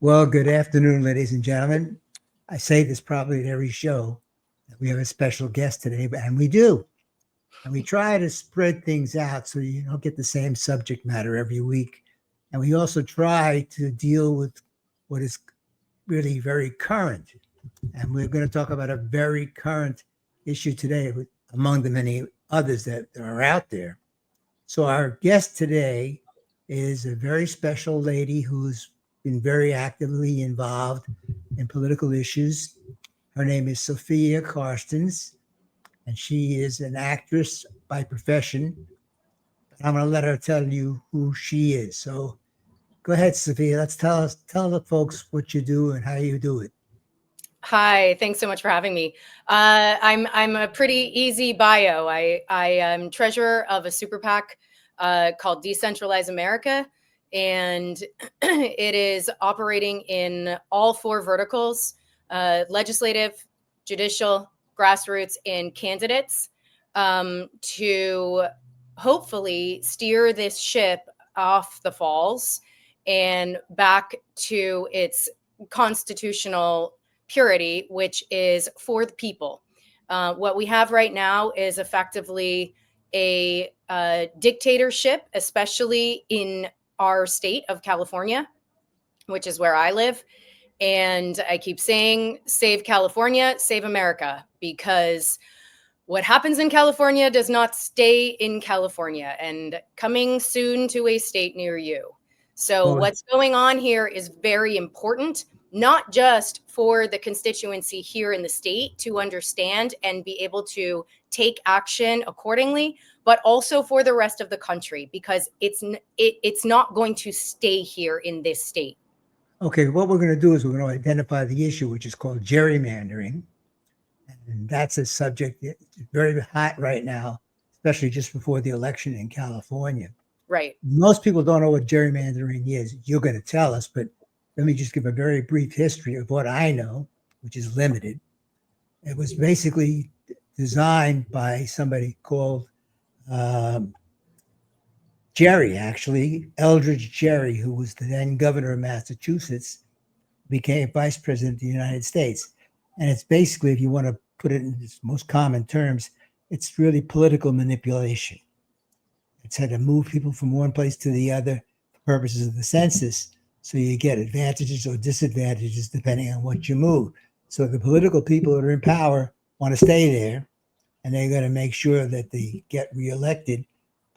Well, good afternoon, ladies and gentlemen. I say this probably at every show that we have a special guest today, and we do. And we try to spread things out so you don't get the same subject matter every week. And we also try to deal with what is really very current. And we're going to talk about a very current issue today, among the many others that are out there. So our guest today is a very special lady who's been very actively involved in political issues. Her name is Sofia Karstens, and she is an actress by profession. I'm going to let her tell you who she is. So go ahead, Sofia. Let's tell the folks what you do and how you do it. Hi, thanks so much for having me. I'm a pretty easy bio. I am treasurer of a super PAC called Decentralize America, and it is operating in all four verticals: legislative, judicial, grassroots, and candidates, to hopefully steer this ship off the falls and back to its constitutional purity, which is for the people. What we have right now is effectively a dictatorship, especially in our state of California, which is where I live. And I keep saying, save California, save America, because what happens in California does not stay in California, and coming soon to a state near you. So what's going on here is very important, not just for the constituency here in the state to understand and be able to take action accordingly, but also for the rest of the country, because it's not going to stay here in this state. Okay, what we're going to do is we're going to identify the issue, which is called gerrymandering. And that's a subject that's very hot right now, especially just before the election in California. Right. Most people don't know what gerrymandering is. You're going to tell us, but let me just give a very brief history of what I know, which is limited. It was basically designed by somebody called Gerry, actually, Eldridge Gerry, who was the then governor of Massachusetts, became vice president of the United States. And it's basically, if you want to put it in its most common terms, it's really political manipulation. It's had to move people from one place to the other for purposes of the census. So you get advantages or disadvantages depending on what you move. So the political people that are in power want to stay there, and they're going to make sure that they get reelected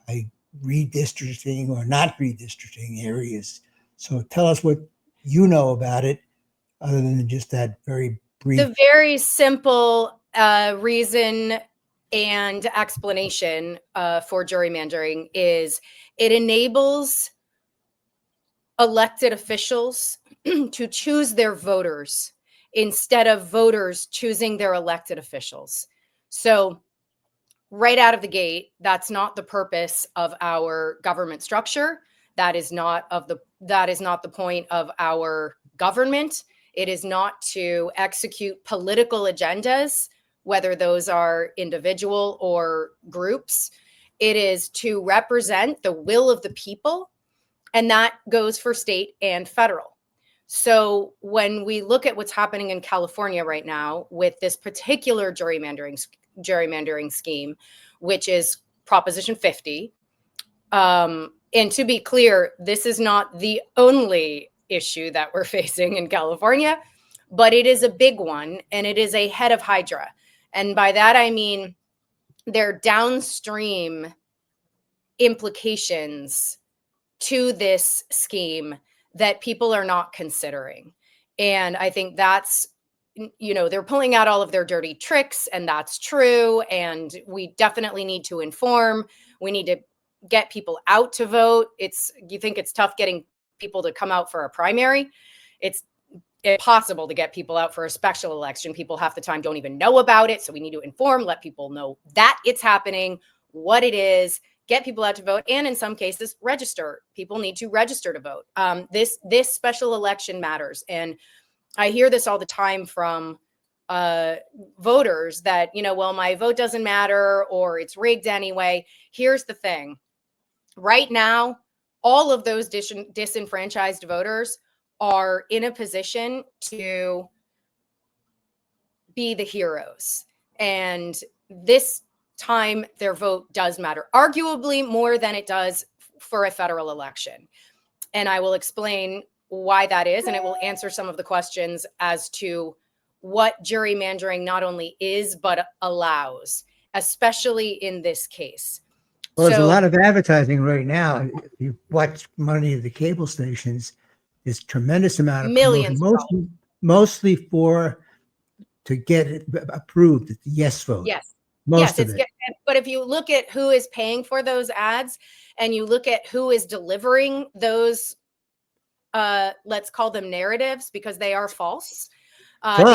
by redistricting or not redistricting areas. So tell us what you know about it, other than just that very brief. The very simple reason and explanation for gerrymandering is it enables elected officials to choose their voters instead of voters choosing their elected officials. So right out of the gate, that's not the purpose of our government structure. That is not the point of our government. It is not to execute political agendas, whether those are individual or groups. It is to represent the will of the people, and that goes for state and federal. So when we look at what's happening in California right now with this particular gerrymandering scheme, which is Proposition 50, and to be clear, this is not the only issue that we're facing in California, but it is a big one, and it is a head of Hydra. And by that, I mean there are downstream implications to this scheme that people are not considering. And I think that's, they're pulling out all of their dirty tricks, and that's true. And we definitely need to inform. We need to get people out to vote. You think it's tough getting people to come out for a primary? It's impossible to get people out for a special election. People half the time don't even know about it. So we need to inform, let people know that it's happening, what it is, get people out to vote, and in some cases, register. People need to register to vote. This special election matters. And I hear this all the time from voters that, well, my vote doesn't matter, or it's rigged anyway. Here's the thing. Right now, all of those disenfranchised voters are in a position to be the heroes. And this time, their vote does matter, arguably more than it does for a federal election. And I will explain why that is, and it will answer some of the questions as to what gerrymandering not only is, but allows, especially in this case. Well, there's a lot of advertising right now. If you watch money of the cable stations, there's tremendous amount of millions, mostly to get it approved, the yes vote. Yes. Most of it. But if you look at who is paying for those ads and you look at who is delivering those, let's call them narratives because they are false. Tell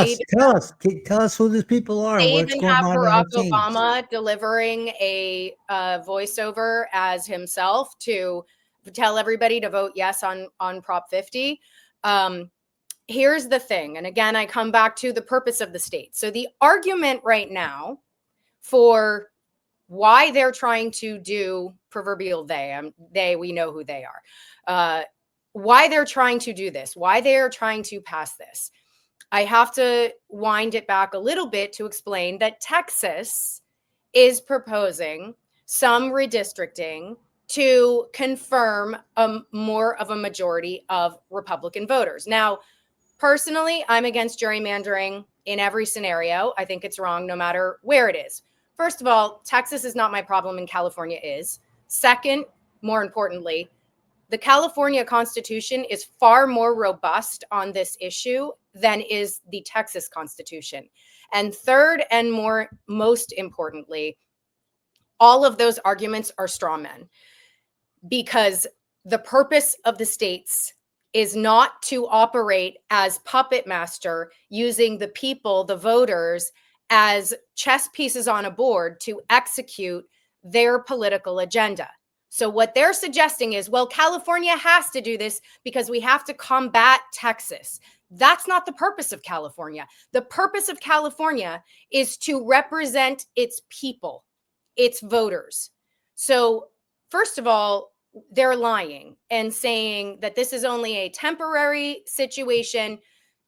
us who these people are and They what's even going have on Barack behind the scenes. Obama delivering a voiceover as himself to tell everybody to vote yes on Prop 50. Here's the thing. And again, I come back to the purpose of the state. So the argument right now for why they're trying to do proverbial they, we know who they are, why they're trying to do this, why they're trying to pass this. I have to wind it back a little bit to explain that Texas is proposing some redistricting to confirm more of a majority of Republican voters. Now, personally, I'm against gerrymandering in every scenario. I think it's wrong no matter where it is. First of all, Texas is not my problem and California is. Second, more importantly, the California Constitution is far more robust on this issue than is the Texas Constitution. And third, and most importantly, all of those arguments are straw men because the purpose of the states is not to operate as puppet master using the people, the voters, as chess pieces on a board to execute their political agenda. So what they're suggesting is, well, California has to do this because we have to combat Texas. That's not the purpose of California. The purpose of California is to represent its people, its voters. So first of all, they're lying and saying that this is only a temporary situation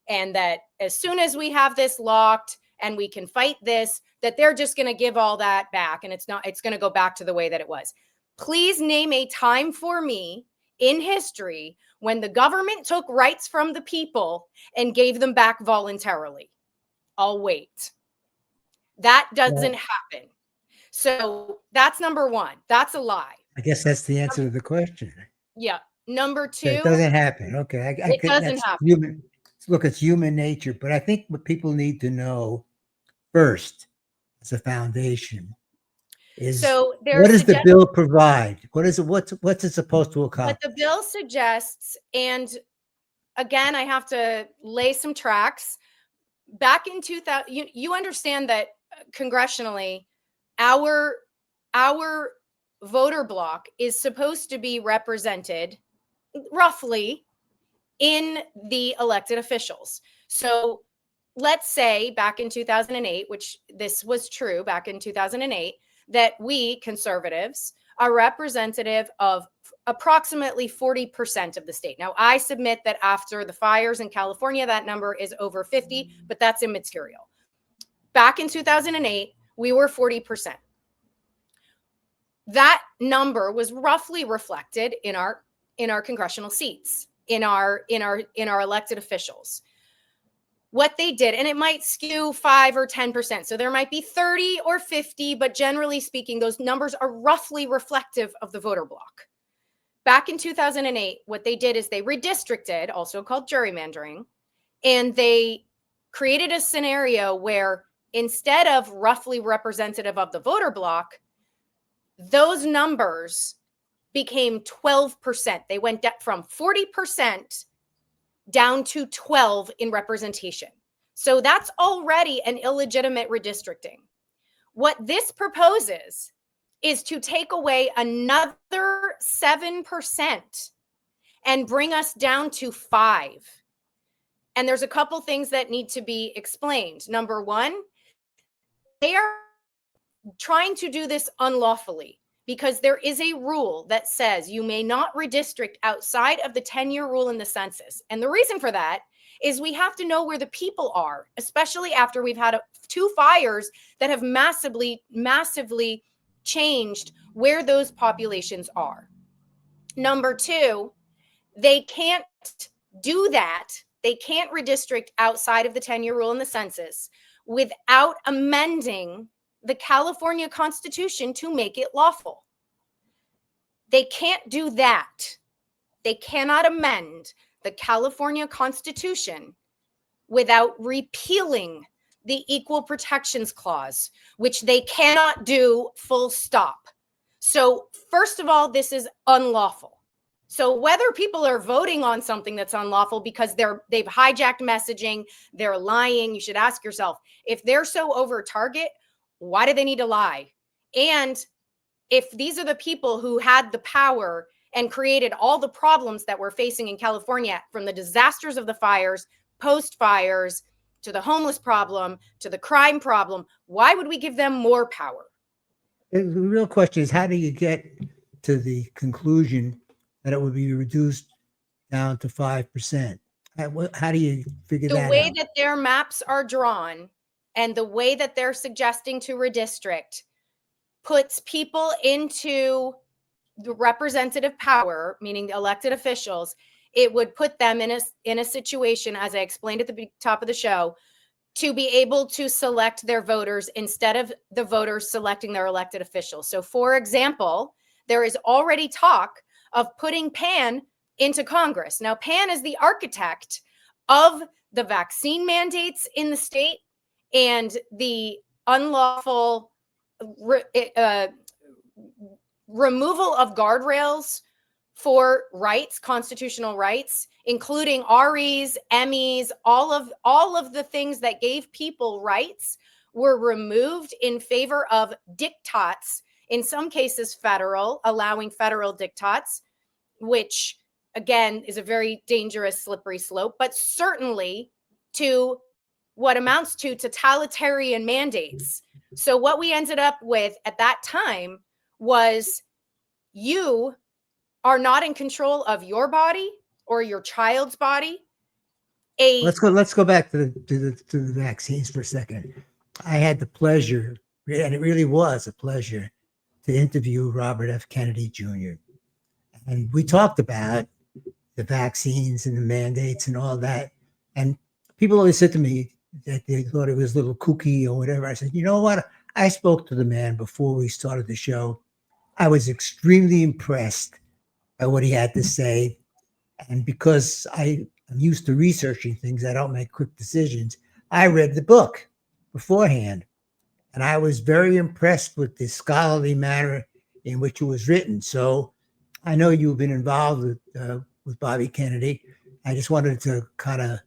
and that as soon as we have this locked and we can fight this, that they're just going to give all that back and it's going to go back to the way that it was. Please name a time for me in history when the government took rights from the people and gave them back voluntarily. I'll wait. That doesn't happen. So that's number one. That's a lie. I guess that's the answer to the question. Yeah. Number two. It doesn't happen. Okay. It doesn't happen. Look, it's human nature. But I think what people need to know first as a foundation is what does the bill provide? What is it? What's it supposed to accomplish? What the bill suggests, and again, I have to lay some tracks. Back in 2000, you understand that congressionally, our voter bloc is supposed to be represented roughly in the elected officials. So let's say back in 2008, which this was true back in 2008, that we conservatives are representative of approximately 40% of the state. Now, I submit that after the fires in California, that number is over 50, but that's immaterial. Back in 2008, we were 40%. That number was roughly reflected in our congressional seats, in our elected officials. What they did, and it might skew 5 or 10%. So there might be 30 or 50, but generally speaking, those numbers are roughly reflective of the voter bloc. Back in 2008, what they did is they redistricted, also called gerrymandering, and they created a scenario where instead of roughly representative of the voter bloc, those numbers became 12%. They went from 40% down to 12 in representation. So that's already an illegitimate redistricting. What this proposes is to take away another 7% and bring us down to 5. And there's a couple things that need to be explained. Number one, they are trying to do this unlawfully because there is a rule that says you may not redistrict outside of the 10-year rule in the census. And the reason for that is we have to know where the people are, especially after we've had two fires that have massively changed where those populations are. Number two, they can't do that. They can't redistrict outside of the 10-year rule in the census without amending the California Constitution to make it lawful. They can't do that. They cannot amend the California Constitution without repealing the Equal Protections Clause, which they cannot do, full stop. So first of all, this is unlawful. So whether people are voting on something that's unlawful because they've hijacked messaging, they're lying, you should ask yourself, if they're so over target, why do they need to lie? And if these are the people who had the power and created all the problems that we're facing in California, from the disasters of the fires, post-fires, to the homeless problem, to the crime problem, why would we give them more power? The real question is, how do you get to the conclusion that it would be reduced down to 5%? How do you figure that out? The way that their maps are drawn and the way that they're suggesting to redistrict puts people into the representative power, meaning the elected officials. It would put them in a situation, as I explained at the top of the show, to be able to select their voters instead of the voters selecting their elected officials. So, for example, there is already talk of putting PAN into Congress. Now, PAN is the architect of the vaccine mandates in the state and the unlawful removal of guardrails for rights, constitutional rights, including REs, MEs, all of the things that gave people rights were removed in favor of diktats, in some cases federal, allowing federal diktats, which again is a very dangerous slippery slope, but certainly to what amounts to totalitarian mandates. So what we ended up with at that time was, you are not in control of your body or your child's body. Let's go back to the vaccines for a second. I had the pleasure, and it really was a pleasure, to interview Robert F. Kennedy Jr. And we talked about the vaccines and the mandates and all that. And people always said to me that they thought it was a little kooky or whatever. I said, you know what? I spoke to the man before we started the show. I was extremely impressed by what he had to say. And because I'm used to researching things, I don't make quick decisions. I read the book beforehand, and I was very impressed with the scholarly manner in which it was written. So I know you've been involved with Bobby Kennedy. I just wanted to kind of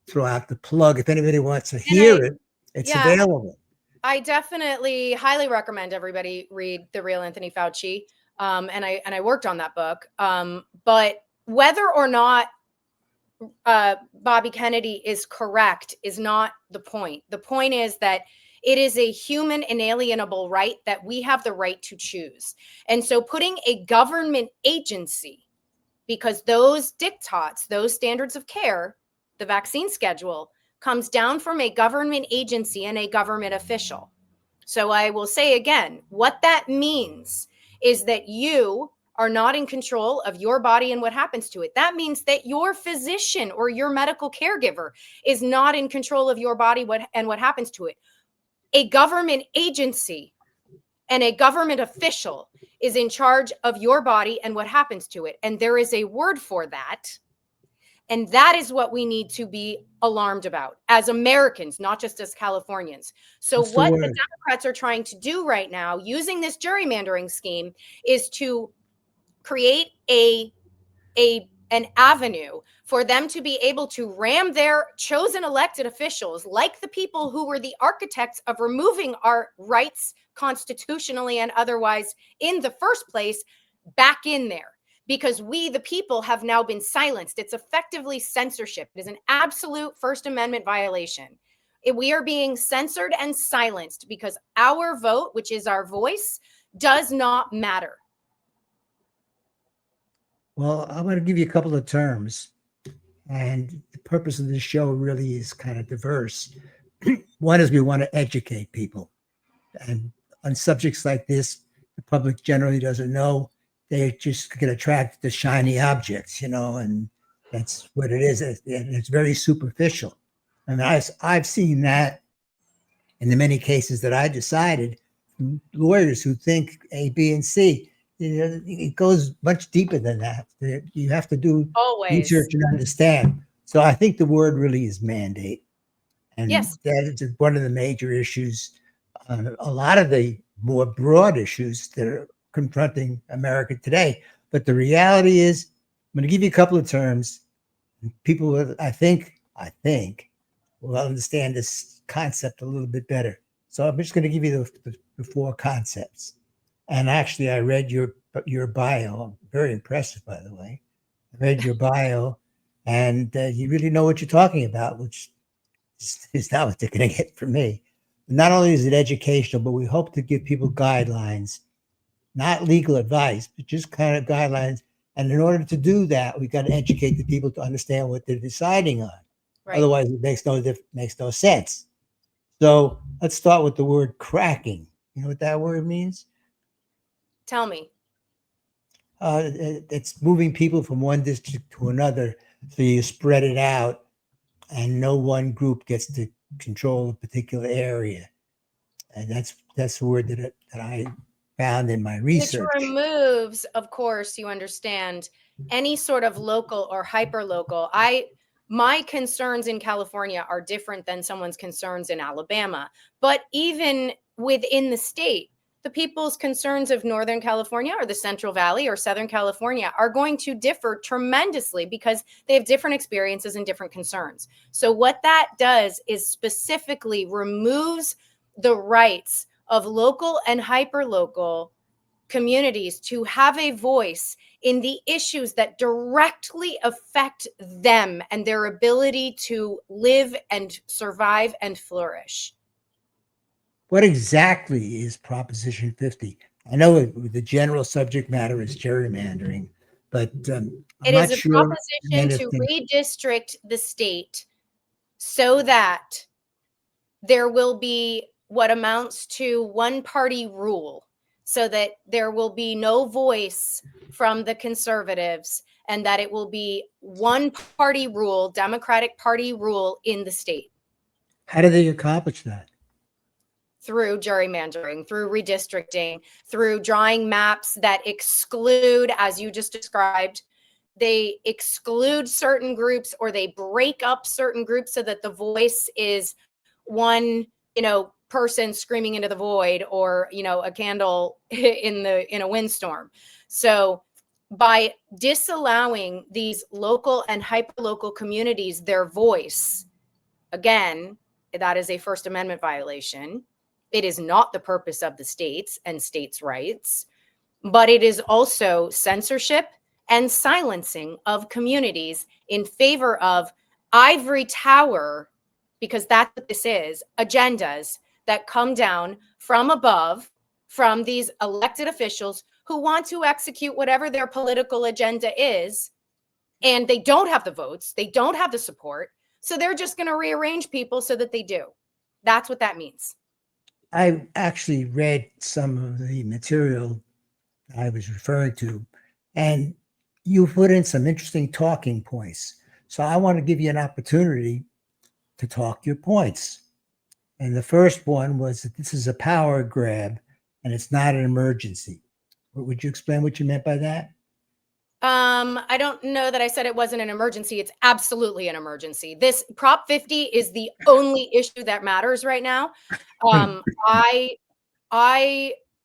throw out the plug. If anybody wants to hear it, it's available. I definitely highly recommend everybody read The Real Anthony Fauci. And I worked on that book. But whether or not Bobby Kennedy is correct is not the point. The point is that it is a human inalienable right that we have the right to choose. And so putting a government agency, because those diktats, those standards of care, the vaccine schedule, comes down from a government agency and a government official. So I will say again, what that means is that you are not in control of your body and what happens to it. That means that your physician or your medical caregiver is not in control of your body and what happens to it. A government agency and a government official is in charge of your body and what happens to it. And there is a word for that. And that is what we need to be alarmed about as Americans, not just as Californians. So what the Democrats are trying to do right now, using this gerrymandering scheme, is to create an avenue for them to be able to ram their chosen elected officials, like the people who were the architects of removing our rights constitutionally and otherwise in the first place, back in there. Because we, the people, have now been silenced. It's effectively censorship. It is an absolute First Amendment violation. We are being censored and silenced because our vote, which is our voice, does not matter. Well, I'm going to give you a couple of terms. And the purpose of this show really is kind of diverse. One is we want to educate people. And on subjects like this, the public generally doesn't know. They just get attracted to shiny objects, and that's what it is. It's very superficial. And I've seen that in the many cases that I decided, lawyers who think A, B, and C. It goes much deeper than that. You have to do Always research and understand. So I think the word really is mandate. And yes, that is one of the major issues. A lot of the more broad issues that are confronting America today. But the reality is, I'm going to give you a couple of terms. People, I think, will understand this concept a little bit better. So I'm just going to give you the four concepts. And actually, I read your bio. Very impressive, by the way. I read your bio, and you really know what you're talking about, which is not what they're going to get from me. Not only is it educational, but we hope to give people guidelines, not legal advice, but just kind of guidelines. And in order to do that, we got to educate the people to understand what they're deciding on. right. Otherwise, it makes no sense. So let's start with the word cracking. You know what that word means? Tell me. It's moving people from one district to another, so you spread it out, and no one group gets to control a particular area. And that's the word that I found in my research. Which removes, of course, you understand, any sort of local or hyper local. My concerns in California are different than someone's concerns in Alabama. But even within the state, the people's concerns of Northern California or the Central Valley or Southern California are going to differ tremendously because they have different experiences and different concerns. So what that does is specifically removes the rights of local and hyperlocal communities to have a voice in the issues that directly affect them and their ability to live and survive and flourish. What exactly is Proposition 50? I know the general subject matter is gerrymandering, but I'm It not is a sure. proposition to redistrict the state so that there will be what amounts to one party rule, so that there will be no voice from the conservatives and that it will be one party rule, Democratic Party rule in the state. How do they accomplish that? Through gerrymandering, through redistricting, through drawing maps that exclude, as you just described, they exclude certain groups or they break up certain groups so that the voice is one, person screaming into the void, or, a candle in a windstorm. So by disallowing these local and hyperlocal communities their voice, again, that is a First Amendment violation. It is not the purpose of the states and states' rights, but it is also censorship and silencing of communities in favor of ivory tower, because that's what this is, agendas that come down from above, from these elected officials who want to execute whatever their political agenda is, and they don't have the votes, they don't have the support, so they're just going to rearrange people so that they do. That's what that means. I actually read some of the material I was referring to, and you put in some interesting talking points. So I want to give you an opportunity to talk your points. And the first one was that this is a power grab and it's not an emergency. Would you explain what you meant by that? I don't know that I said it wasn't an emergency. It's absolutely an emergency. This Prop 50 is the only issue that matters right now. I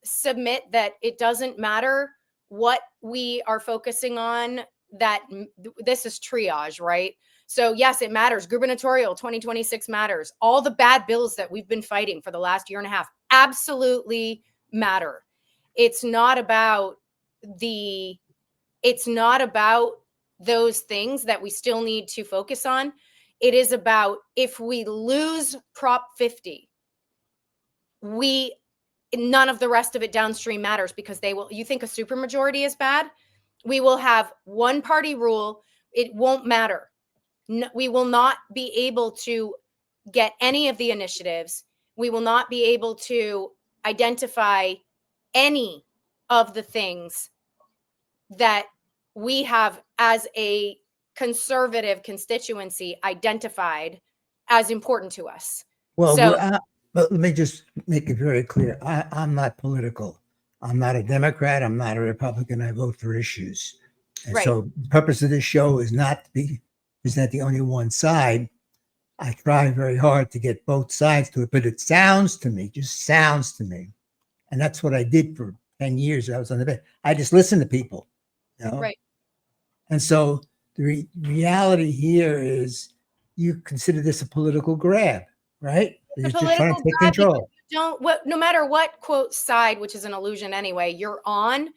submit that it doesn't matter what we are focusing on, that this is triage, right? So yes, it matters. Gubernatorial 2026 matters. All the bad bills that we've been fighting for the last year and a half absolutely matter. It's not about those things that we still need to focus on. It is about, if we lose Prop 50, we none of the rest of it downstream matters, because you think a supermajority is bad? We will have one party rule. It won't matter. No, we will not be able to get any of the initiatives. We will not be able to identify any of the things that we have as a conservative constituency identified as important to us. Well, So, but let me just make it very clear. I'm not political. I'm not a Democrat. I'm not a Republican. I vote for issues. And right. so the purpose of this show is not to present the only one side. I try very hard to get both sides to it, but it sounds to me, just sounds to me. And that's what I did for 10 years. I was on the bench. I just listened to people, you know? Right. And so the reality here is you consider this a political grab, right? It's You're a just trying political to take grab because control. you don't, no matter what quote side, which is an illusion anyway, you're on,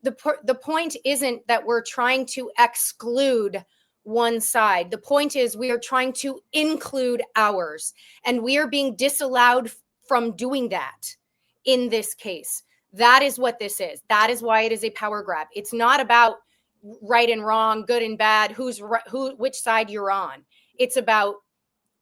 the point isn't that we're trying to exclude one side. The point is we are trying to include ours, and we are being disallowed from doing that in this case. That is what this is. That is why it is a power grab. It's not about right and wrong, good and bad, which side you're on. It's about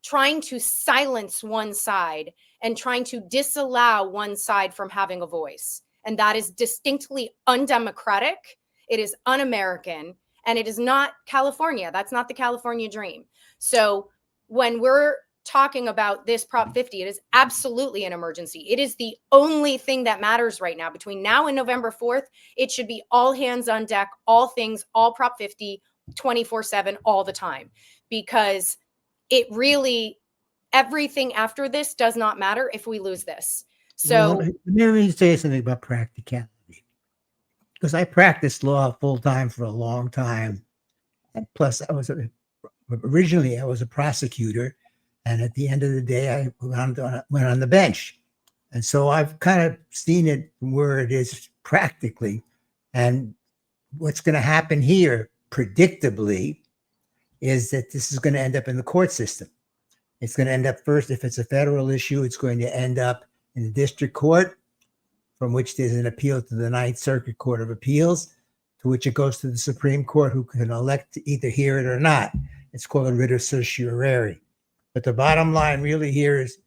trying to silence one side and trying to disallow one side from having a voice. And that is distinctly undemocratic. It is un-American, and it is not California. That's not the California dream. So when we're talking about this Prop 50, it is absolutely an emergency. It is the only thing that matters right now. Between now and November 4th, it should be all hands on deck, all things, all Prop 50, 24/7, all the time, because it really, everything after this does not matter if we lose this. So let me say something about practicality, because I practiced law full time for a long time. And plus, originally I was a prosecutor, and at the end of the day, I went on the bench. And so I've kind of seen it from where it is practically. And what's going to happen here, predictably, is that this is going to end up in the court system. It's going to end up first, if it's a federal issue, it's going to end up in the district court, from which there's an appeal to the Ninth Circuit Court of Appeals, to which it goes to the Supreme Court, who can elect to either hear it or not. It's called a writ of certiorari. But the bottom line really here is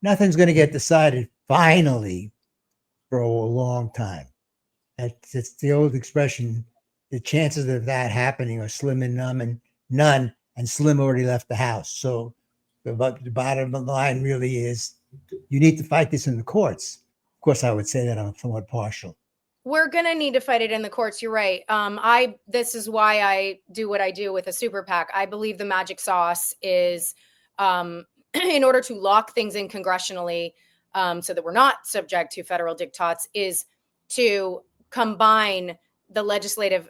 nothing's going to get decided finally for a long time. It's the old expression, the chances of that happening are slim and none, and Slim already left the house. So the bottom line really is you need to fight this in the courts. Of course, I would say that I'm somewhat partial. We're going to need to fight it in the courts. You're right. This is why I do what I do with a super PAC. I believe the magic sauce is, in order to lock things in congressionally, so that we're not subject to federal diktats, is to combine the legislative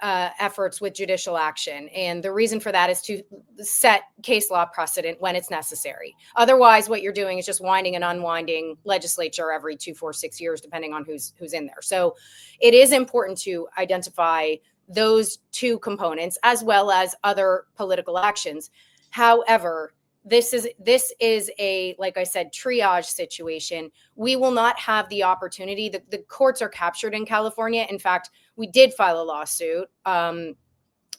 efforts with judicial action. And the reason for that is to set case law precedent when it's necessary. Otherwise, what you're doing is just winding and unwinding legislature every 2, 4, 6 years, depending on who's in there. So it is important to identify those two components as well as other political actions. However, this is a, like I said, triage situation. We will not have the opportunity. The courts are captured in California. In fact, we did file a lawsuit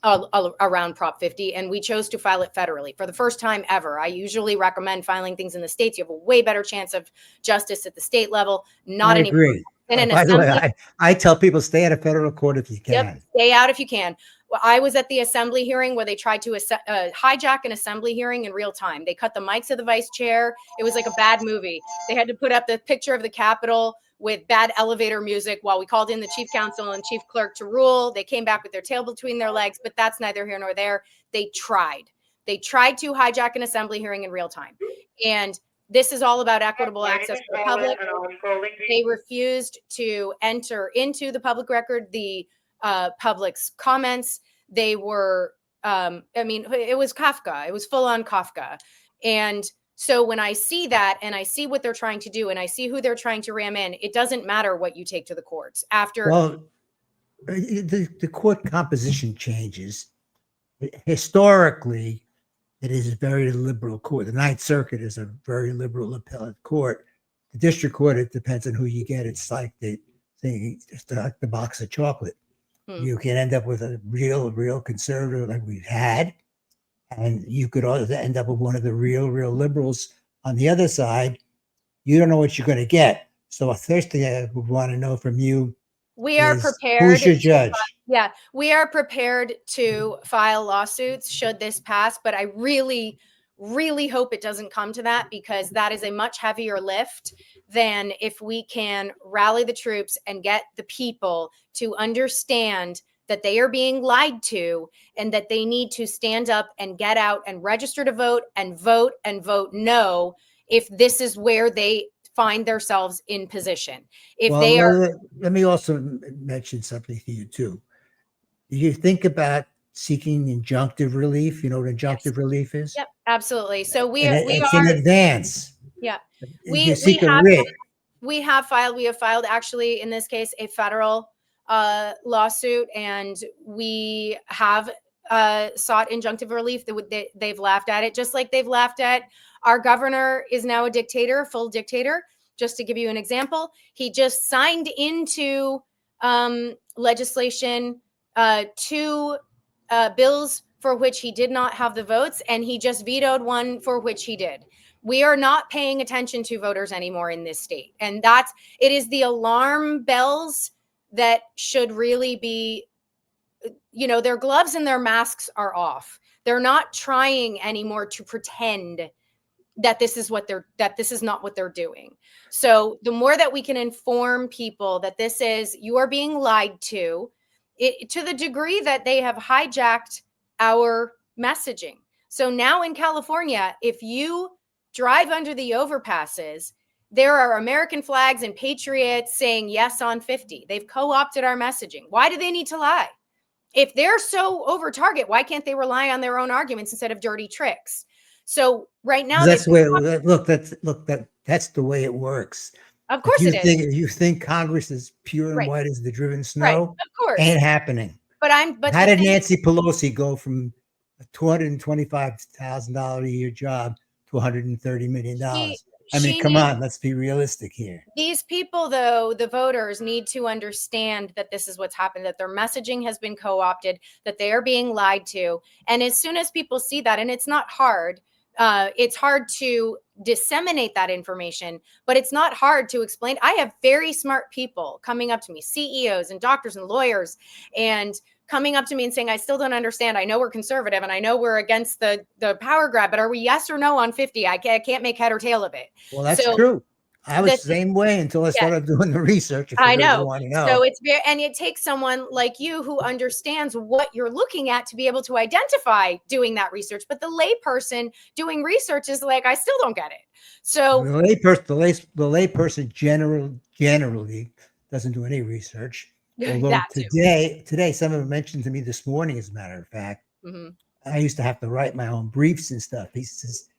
around Prop 50, and we chose to file it federally for the first time ever. I usually recommend filing things in the states. You have a way better chance of justice at the state level. Not anymore. I agree. And By the way, I tell people stay out of federal court if you can. Yep, stay out if you can. Well, I was at the assembly hearing where they tried to hijack an assembly hearing in real time. They cut the mics of the vice chair. It was like a bad movie. They had to put up the picture of the Capitol with bad elevator music while we called in the chief counsel and chief clerk to rule. They came back with their tail between their legs, but that's neither here nor there. They tried to hijack an assembly hearing in real time. And this is all about equitable access to the public. They refused to enter into the public record the public's comments. They were, it was Kafka. It was full on Kafka. And so when I see that and I see what they're trying to do and I see who they're trying to ram in, it doesn't matter what you take to the courts. Well, the court composition changes. Historically, it is a very liberal court. The Ninth Circuit is a very liberal appellate court. the district court, it depends on who you get. It's like the thing, just like the box of chocolate. You can end up with a real conservative like we've had, and you could also end up with one of the real liberals on the other side. You don't know what you're going to get. So a first thing I would want to know from you we are is, prepared. who's your judge? Yeah, we are prepared to file lawsuits should this pass, but I really hope it doesn't come to that, because that is a much heavier lift than if we can rally the troops and get the people to understand that they are being lied to and that they need to stand up and get out and register to vote and vote no if this is where they find themselves in position. If well, they are, let me also mention something to you too. Do you think about seeking injunctive relief? You know what injunctive relief is? Yep, absolutely. So it's in advance. Yeah, You seek a writ. We have filed actually in this case a federal lawsuit, and we have sought injunctive relief. They've laughed at it, just like they've laughed at our governor is now a dictator, full dictator. Just to give you an example, he just signed into legislation 2 bills for which he did not have the votes, and he just vetoed one for which he did. We are not paying attention to voters anymore in this state. And it is the alarm bells that should really be, their gloves and their masks are off. They're not trying anymore to pretend that this is not what they're doing. So the more that we can inform people that you are being lied to the degree that they have hijacked our messaging. So now in California, if you drive under the overpasses, there are American flags and patriots saying yes on 50. They've co-opted our messaging. Why do they need to lie? If they're so over target, why can't they rely on their own arguments instead of dirty tricks? So right now, that's the way. That's the way it works. Of course, you think Congress is pure and white as the driven snow? Right. Of course, ain't happening. But how did Nancy Pelosi go from a $225,000 a year job to $130 million? I mean, come on, let's be realistic here. These people, though, the voters need to understand that this is what's happened, that their messaging has been co-opted, that they are being lied to. And as soon as people see that, and it's not hard, it's hard to disseminate that information, but it's not hard to explain. I have very smart people coming up to me, CEOs and doctors and lawyers, and coming up to me and saying, I still don't understand. I know we're conservative and I know we're against the power grab, but are we yes or no on 50? I can't make head or tail of it. Well, that's true. I was the same way until I started doing the research. I know. So it takes someone like you who understands what you're looking at to be able to identify doing that research. But the layperson doing research is like, I still don't get it. So the layperson generally doesn't do any research. Although today, someone mentioned to me this morning, as a matter of fact, I used to have to write my own briefs and stuff. He says,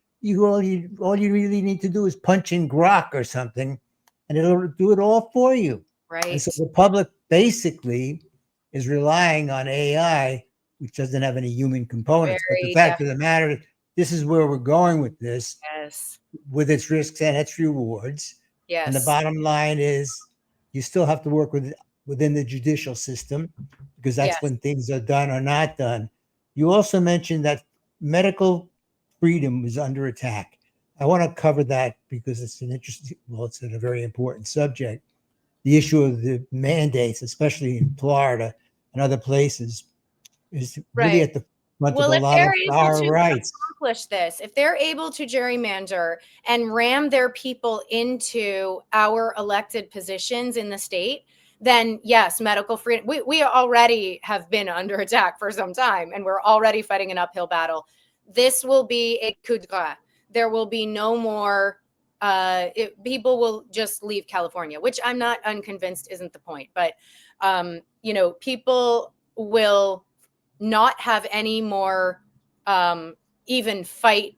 all you really need to do is punch in Grok or something, and it'll do it all for you. Right. And so the public basically is relying on AI, which doesn't have any human components. But the fact of the matter, this is where we're going with this, with its risks and its rewards. Yes. And the bottom line is, you still have to work within the judicial system, because that's when things are done or not done. You also mentioned that medical freedom is under attack. I want to cover that because it's it's a very important subject. The issue of the mandates, especially in Florida and other places, is really at the front of a lot of our rights. Accomplish this, if they're able to gerrymander and ram their people into our elected positions in the state, then yes, medical freedom. We already have been under attack for some time, and we're already fighting an uphill battle. This will be a coup d'etat. There will be no more. People will just leave California, which I'm not unconvinced isn't the point. But people will not have any more even fight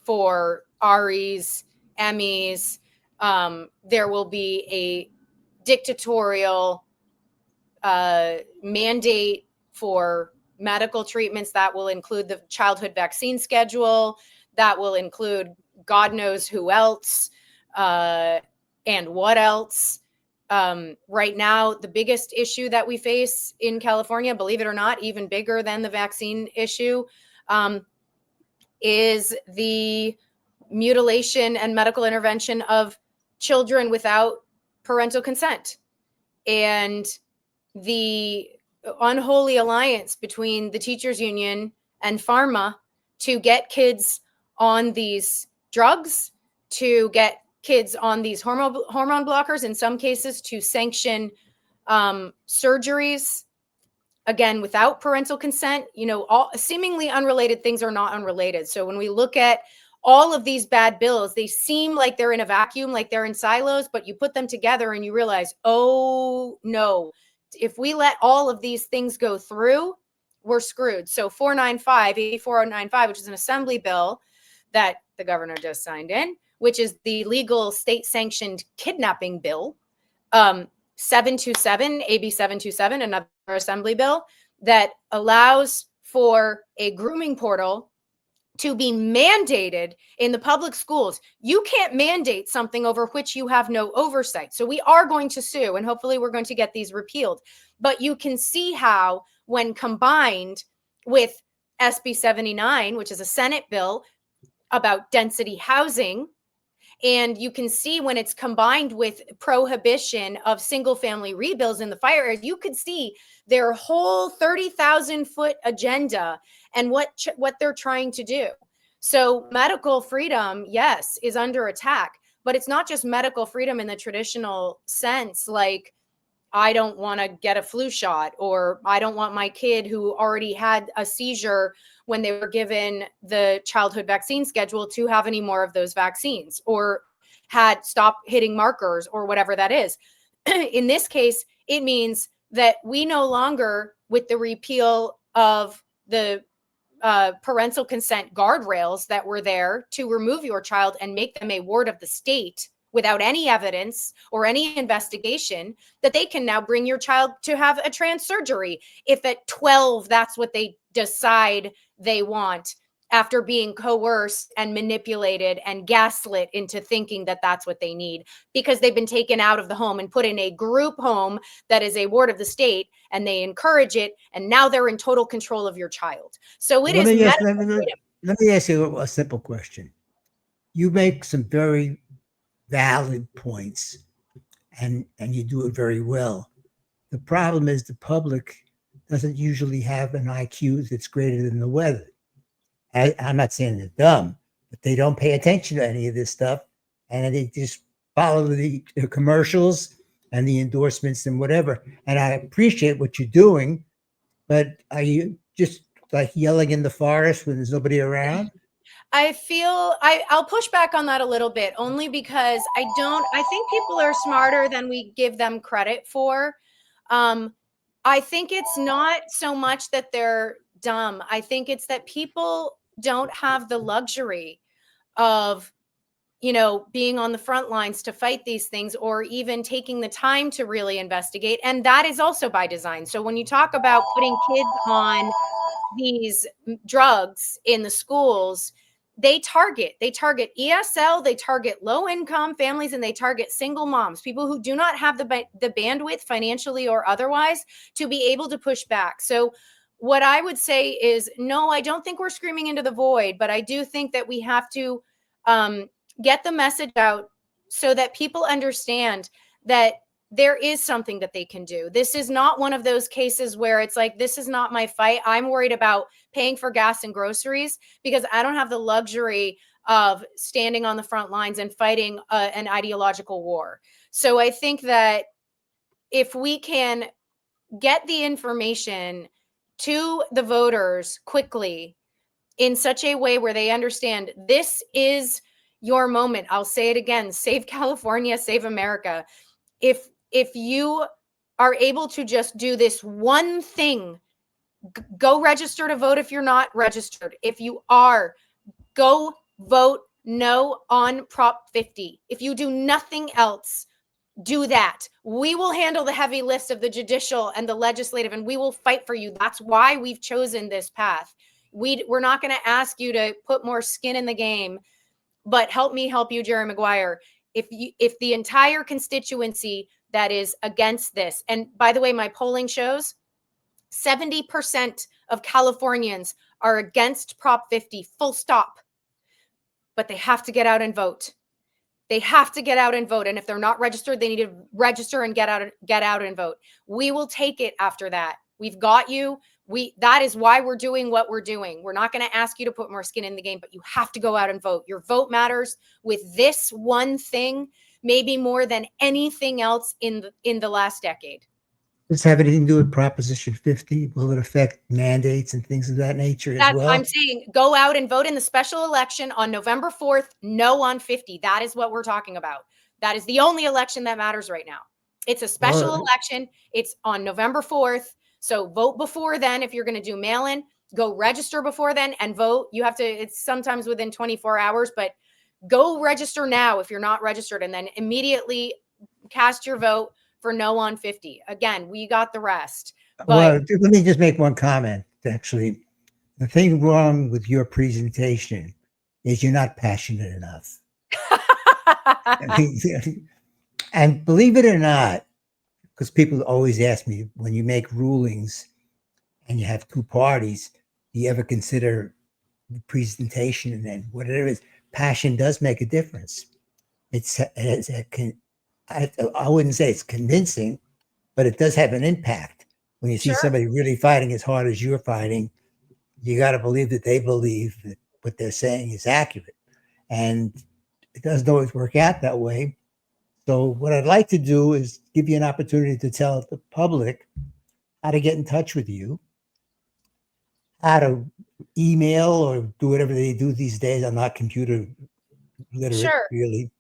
for REs, Emmys. There will be a dictatorial mandate for medical treatments that will include the childhood vaccine schedule, that will include God knows who else. and what else. Right now, the biggest issue that we face in California, believe it or not, even bigger than the vaccine issue, is the mutilation and medical intervention of children without parental consent. And the unholy alliance between the teachers union and pharma to get kids on these drugs, to get kids on these hormone blockers, in some cases to sanction surgeries, again, without parental consent. All seemingly unrelated things are not unrelated. So when we look at all of these bad bills, they seem like they're in a vacuum, like they're in silos, but you put them together and you realize, oh no, if we let all of these things go through, we're screwed. So 8495, which is an assembly bill that the governor just signed in, which is the legal state-sanctioned kidnapping bill. 727, AB 727, another assembly bill that allows for a grooming portal to be mandated in the public schools. You can't mandate something over which you have no oversight. So we are going to sue, and hopefully we're going to get these repealed. But you can see how, when combined with SB 79, which is a Senate bill about density housing, and you can see when it's combined with prohibition of single family rebuilds in the fire area, you could see their whole 30,000 foot agenda and what they're trying to do. So medical freedom, yes, is under attack, but it's not just medical freedom in the traditional sense, like I don't want to get a flu shot, or I don't want my kid who already had a seizure when they were given the childhood vaccine schedule to have any more of those vaccines, or had stopped hitting markers, or whatever that is. In this case, it means that we no longer, with the repeal of the parental consent guardrails that were there to remove your child and make them a ward of the state without any evidence or any investigation, that they can now bring your child to have a trans surgery if at 12 that's what they decide they want, after being coerced and manipulated and gaslit into thinking that that's what they need, because they've been taken out of the home and put in a group home that is a ward of the state, and they encourage it, and now they're in total control of your child. So it is medical freedom. Let me ask you a simple question. You make some very valid points, and you do it very well. The problem is the public doesn't usually have an IQ that's greater than the weather. I'm not saying they're dumb, but they don't pay attention to any of this stuff, and they just follow the commercials and the endorsements and whatever. And I appreciate what you're doing, but are you just like yelling in the forest when there's nobody around? I feel I'll push back on that a little bit, only because I think people are smarter than we give them credit for. I think it's not so much that they're dumb. I think it's that people don't have the luxury of, being on the front lines to fight these things, or even taking the time to really investigate. And that is also by design. So when you talk about putting kids on these drugs in the schools, they target ESL, they target low income families, and they target single moms, people who do not have the bandwidth financially or otherwise to be able to push back. So what I would say is, no, I don't think we're screaming into the void, but I do think that we have to get the message out so that people understand that there is something that they can do. This is not one of those cases where it's like, this is not my fight. I'm worried about paying for gas and groceries because I don't have the luxury of standing on the front lines and fighting an ideological war. So I think that if we can get the information to the voters quickly in such a way where they understand this is your moment. I'll say it again, save California, save America. If you are able to just do this one thing, go register to vote if you're not registered. If you are, go vote no on Prop 50. If you do nothing else, do that. We will handle the heavy lift of the judicial and the legislative, and we will fight for you. That's why we've chosen this path. We're not going to ask you to put more skin in the game, but help me help you, Jerry Maguire. if the entire constituency that is against this, and by the way, my polling shows 70% of Californians are against Prop 50, full stop. But they have to get out and vote. They have to get out and vote. And if they're not registered, they need to register and get out and vote. We will take it after that. We've got you. That is why we're doing what we're doing. We're not going to ask you to put more skin in the game, but you have to go out and vote. Your vote matters with this one thing, maybe more than anything else in the last decade. Does this have anything to do with Proposition 50? Will it affect mandates and things of that nature as well? I'm saying go out and vote in the special election on November 4th. No on 50. That is what we're talking about. That is the only election that matters right now. It's a special election. It's on November 4th. So vote before then. If you're going to do mail-in, go register before then and vote. You have to, it's sometimes within 24 hours, but go register now if you're not registered, and then immediately cast your vote for no on 50. Again, we got the rest. But well, let me just make one comment. Actually, the thing wrong with your presentation is you're not passionate enough. And believe it or not, because people always ask me, when you make rulings and you have two parties, do you ever consider the presentation? And then whatever it is, passion does make a difference. I wouldn't say it's convincing, but it does have an impact. When you see somebody really fighting as hard as you're fighting, you got to believe that they believe that what they're saying is accurate. And it doesn't always work out that way. So what I'd like to do is give you an opportunity to tell the public how to get in touch with you, how to email or do whatever they do these days. I'm not computer literate, really.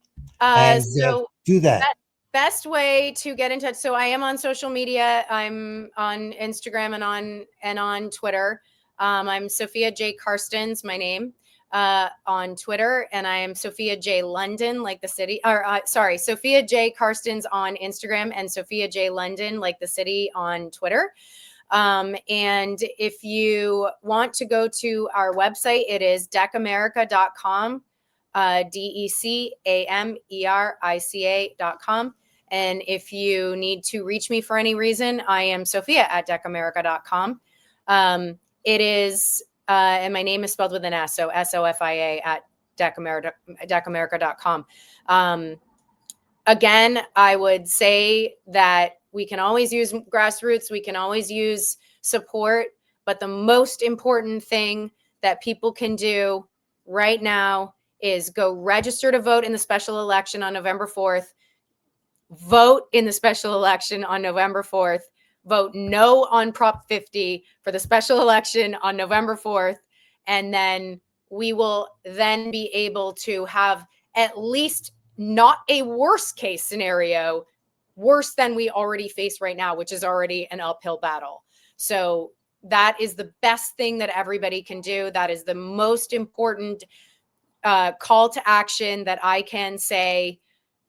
So do that. Best way to get in touch. So I am on social media. I'm on Instagram and on Twitter. I'm Sofia J. Karstens, my name, on Twitter, and I am Sophia J. London, like the city, Sophia J. Karstens on Instagram and Sophia J. London, like the city, on Twitter. And if you want to go to our website, it is decamerica.com, DECAMERICA.com. And if you need to reach me for any reason, I am Sophia at decamerica.com. It is, and my name is spelled with an S, so SOFIA at decamerica.com. Again, I would say that we can always use grassroots, we can always use support, but the most important thing that people can do right now is go register to vote in the special election on November 4th. Vote in the special election on November 4th. Vote no on Prop 50 for the special election on November 4th. And then we will then be able to have at least not a worst case scenario, worse than we already face right now, which is already an uphill battle. So that is the best thing that everybody can do. That is the most important call to action that I can say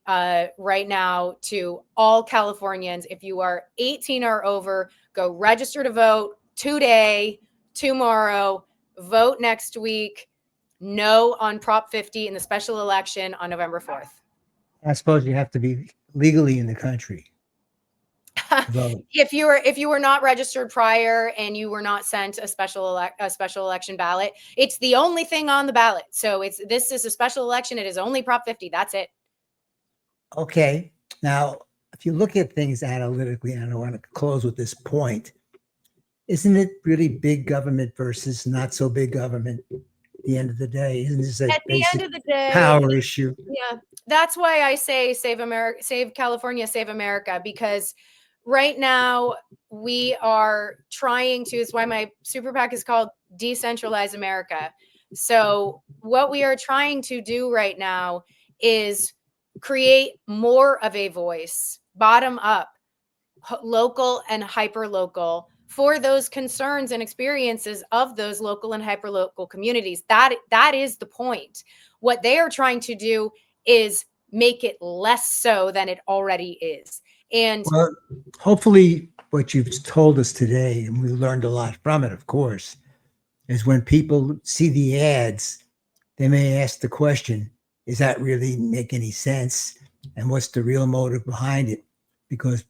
right now to all Californians. If you are 18 or over, go register to vote today, tomorrow, vote next week, no on Prop 50 in the special election on November 4th. I suppose you have to be legally in the country. If you were not registered prior and you were not sent a special election ballot, it's the only thing on the ballot. So this is a special election. It is only Prop 50. That's it. Okay. Now, if you look at things analytically, and I want to close with this point, isn't it really big government versus not so big government at the end of the day? Isn't this a basic power issue? Yeah, that's why I say save America, save California, save America, because right now we are trying to, it's why my super PAC is called Decentralize America. So what we are trying to do right now is create more of a voice, bottom up, local and hyper local, for those concerns and experiences of those local and hyper local communities. That is the point. What they are trying to do is make it less so than it already is. And well, hopefully what you've told us today, and we learned a lot from it, of course, is when people see the ads, they may ask the question, does that really make any sense? And what's the real motive behind it? Because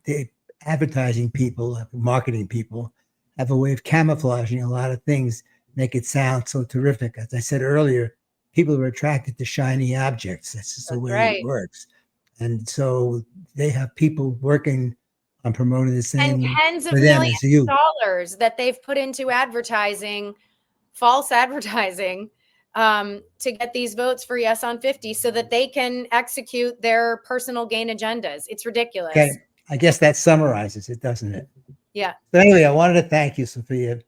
the advertising people, marketing people, have a way of camouflaging a lot of things, make it sound so terrific. As I said earlier, people are attracted to shiny objects. That's just the That's way right. it works. And so they have people working on promoting the And same tens of for them millions as you. of dollars that they've put into advertising, false advertising, to get these votes for yes on 50 so that they can execute their personal gain agendas. It's ridiculous. Okay. I guess that summarizes it, doesn't it? Yeah. So anyway, I wanted to thank you, Sophia.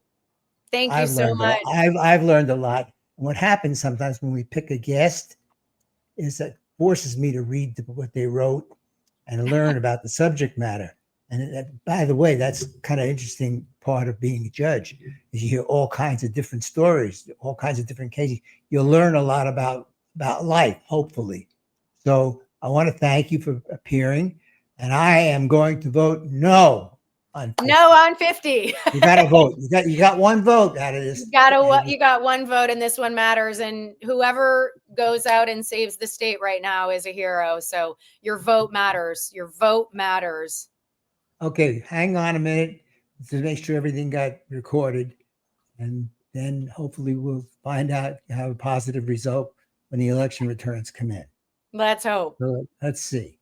Thank you so much. I've learned a lot. What happens sometimes when we pick a guest is that forces me to read what they wrote and learn about the subject matter. And by the way, that's kind of interesting part of being a judge is you hear all kinds of different stories, all kinds of different cases. You'll learn a lot about life, hopefully. So I want to thank you for appearing, and I am going to vote no on 50. No on 50. You got to vote. You got one vote out of this. You got one vote, and this one matters. And whoever goes out and saves the state right now is a hero. So your vote matters. Your vote matters. Okay, hang on a minute to make sure everything got recorded, and then hopefully we'll find out have a positive result when the election returns come in. Let's hope. So let's see.